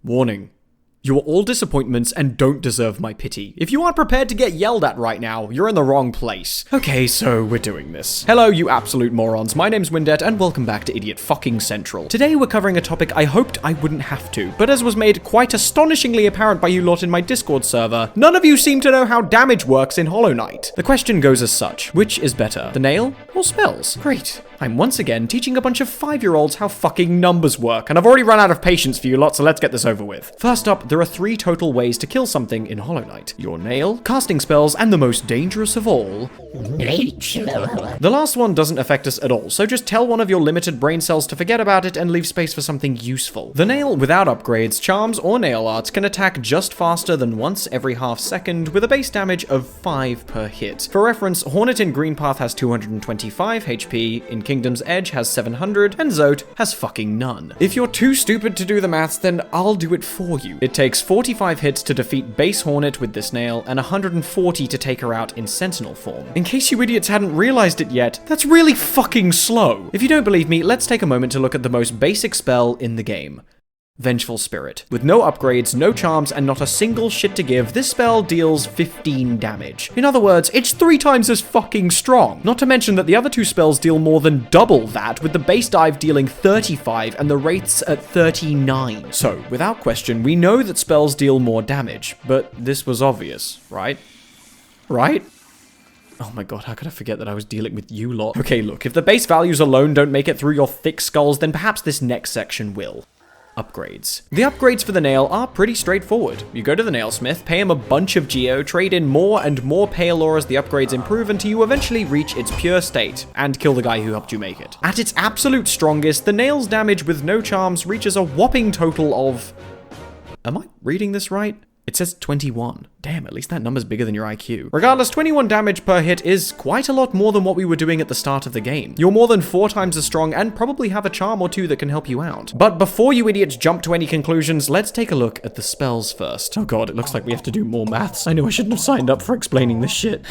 Warning. You are all disappointments and don't deserve my pity. If you aren't prepared to get yelled at right now, you're in the wrong place. Okay, so we're doing this. Hello, you absolute morons. My name's Windette, and welcome back to Idiot Fucking Central. Today we're covering a topic I hoped I wouldn't have to, but as was made quite astonishingly apparent by you lot in my Discord server, none of you seem to know how damage works in Hollow Knight. The question goes as such: which is better, the nail or spells? Great. I'm once again teaching a bunch of 5-year-olds how fucking numbers work, and I've already run out of patience for you lot, so let's get this over with. First up, there are 3 total ways to kill something in Hollow Knight: your nail, casting spells, and the most dangerous of all, the last one doesn't affect us at all, so just tell one of your limited brain cells to forget about it and leave space for something useful. The nail, without upgrades, charms, or nail arts, can attack just faster than once every half second with a base damage of 5 per hit. For reference, Hornet in Green Path has 225 HP, in Kingdom's Edge has 700, and Zote has fucking none. If you're too stupid to do the maths, then I'll do it for you. It takes 45 hits to defeat base Hornet with this nail, and 140 to take her out in Sentinel form. In case you idiots hadn't realized it yet, that's really fucking slow. If you don't believe me, let's take a moment to look at the most basic spell in the game. Vengeful Spirit. With no upgrades, no charms, and not a single shit to give, this spell deals 15 damage. In other words, it's 3 times as fucking strong. Not to mention that the other 2 spells deal more than double that, with the base dive dealing 35 and the wraiths at 39. So, without question, we know that spells deal more damage, but this was obvious, right? Right? Oh my god, how could I forget that I was dealing with you lot? Okay, look, if the base values alone don't make it through your thick skulls, then perhaps this next section will. Upgrades. The upgrades for the nail are pretty straightforward. You go to the nailsmith, pay him a bunch of geo, trade in more and more pale ore as the upgrades improve until you eventually reach its pure state, and kill the guy who helped you make it. At its absolute strongest, the nail's damage with no charms reaches a whopping total of... Am I reading this right? It says 21. Damn, at least that number's bigger than your IQ. Regardless, 21 damage per hit is quite a lot more than what we were doing at the start of the game. You're more than 4 times as strong and probably have a charm or 2 that can help you out. But before you idiots jump to any conclusions, let's take a look at the spells first. Oh god, it looks like we have to do more maths. I knew I shouldn't have signed up for explaining this shit.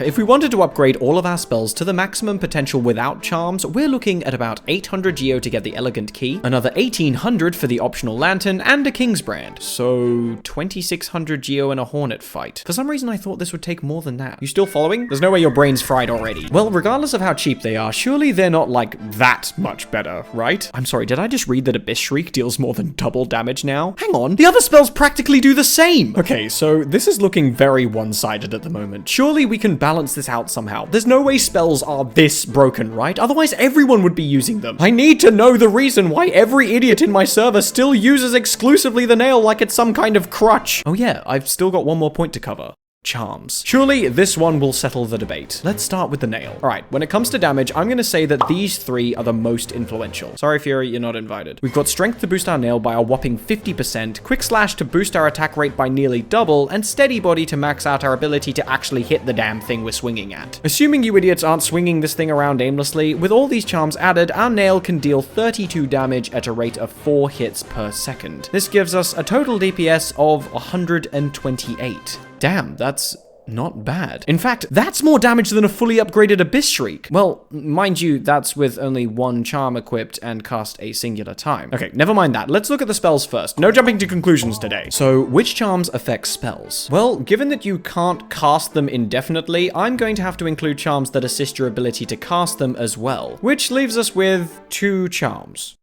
If we wanted to upgrade all of our spells to the maximum potential without charms, we're looking at about 800 geo to get the Elegant Key, another 1800 for the optional lantern, and a King's Brand. So 2600 geo in a Hornet fight. For some reason I thought this would take more than that. You still following? There's no way your brain's fried already. Well, regardless of how cheap they are, surely they're not like that much better, right? I'm sorry, did I just read that Abyss Shriek deals more than double damage now? Hang on, the other spells practically do the same! Okay, so this is looking very one-sided at the moment. Surely we can balance this out somehow. There's no way spells are this broken, right? Otherwise everyone would be using them. I need to know the reason why every idiot in my server still uses exclusively the nail like it's some kind of crutch. Oh yeah, I've still got one more point to cover. Charms. Surely this one will settle the debate. Let's start with the nail. Alright, when it comes to damage, I'm gonna say that these 3 are the most influential. Sorry, Fury, you're not invited. We've got strength to boost our nail by a whopping 50%, quick slash to boost our attack rate by nearly double, and steady body to max out our ability to actually hit the damn thing we're swinging at. Assuming you idiots aren't swinging this thing around aimlessly, with all these charms added, our nail can deal 32 damage at a rate of 4 hits per second. This gives us a total DPS of 128. Damn, that's not bad. In fact, that's more damage than a fully upgraded Abyss Shriek. Well, mind you, that's with only 1 charm equipped and cast a singular time. Okay, never mind that. Let's look at the spells first. No jumping to conclusions today. So, which charms affect spells? Well, given that you can't cast them indefinitely, I'm going to have to include charms that assist your ability to cast them as well, which leaves us with 2 charms.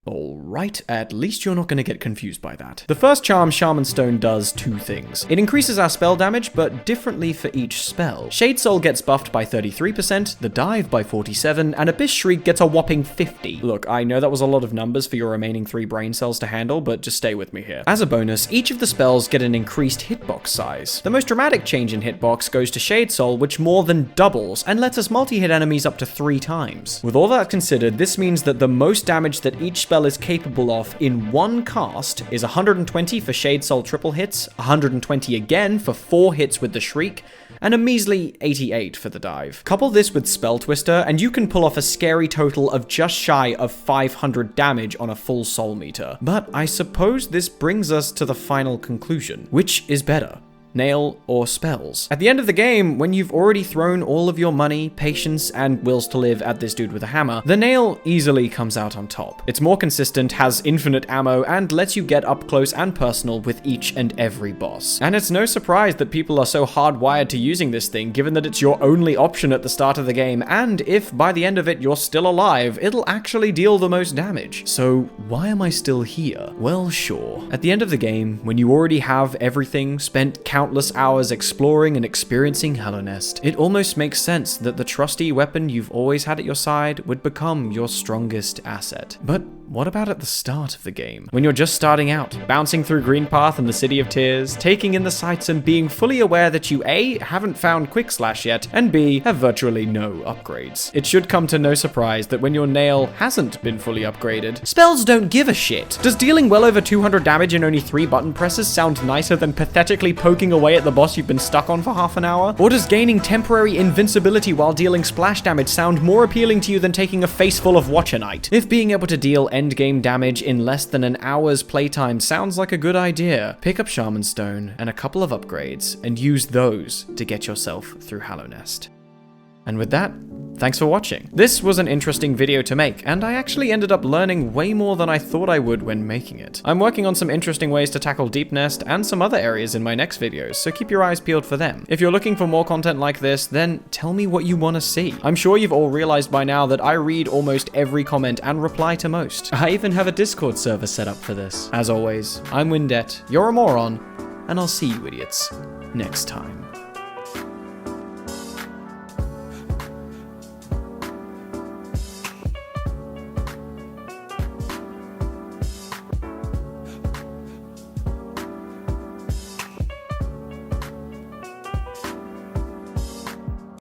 Alright, at least you're not going to get confused by that. The first charm, Shaman Stone, does 2 things. It increases our spell damage, but differently for each spell. Shade Soul gets buffed by 33%, the Dive by 47%, and Abyss Shriek gets a whopping 50%. Look, I know that was a lot of numbers for your remaining 3 brain cells to handle, but just stay with me here. As a bonus, each of the spells get an increased hitbox size. The most dramatic change in hitbox goes to Shade Soul, which more than doubles, and lets us multi-hit enemies up to 3 times. With all that considered, this means that the most damage that each spell is capable of in one cast is 120 for Shade Soul triple hits, 120 again for 4 hits with the Shriek, and a measly 88 for the Dive. Couple this with Spell Twister, and you can pull off a scary total of just shy of 500 damage on a full soul meter. But I suppose this brings us to the final conclusion. Which is better? nail, or spells. At the end of the game, when you've already thrown all of your money, patience, and wills to live at this dude with a hammer, the nail easily comes out on top. It's more consistent, has infinite ammo, and lets you get up close and personal with each and every boss. And it's no surprise that people are so hardwired to using this thing, given that it's your only option at the start of the game, and if by the end of it you're still alive, it'll actually deal the most damage. So why am I still here? Well, sure. At the end of the game, when you already have everything, spent countless hours exploring and experiencing Hallownest, it almost makes sense that the trusty weapon you've always had at your side would become your strongest asset. But what about at the start of the game? When you're just starting out, bouncing through Greenpath and the City of Tears, taking in the sights and being fully aware that you A, haven't found Quick Slash yet, and B, have virtually no upgrades. It should come to no surprise that when your nail hasn't been fully upgraded, spells don't give a shit. Does dealing well over 200 damage in only 3 button presses sound nicer than pathetically poking away at the boss you've been stuck on for half an hour? Or does gaining temporary invincibility while dealing splash damage sound more appealing to you than taking a face full of Watcher Knight? If being able to deal endgame damage in less than an hour's playtime sounds like a good idea, pick up Shaman Stone and a couple of upgrades and use those to get yourself through Hallownest. And with that, thanks for watching. This was an interesting video to make, and I actually ended up learning way more than I thought I would when making it. I'm working on some interesting ways to tackle Deep Nest and some other areas in my next videos, so keep your eyes peeled for them. If you're looking for more content like this, then tell me what you want to see. I'm sure you've all realized by now that I read almost every comment and reply to most. I even have a Discord server set up for this. As always, I'm Windette, you're a moron, and I'll see you idiots next time.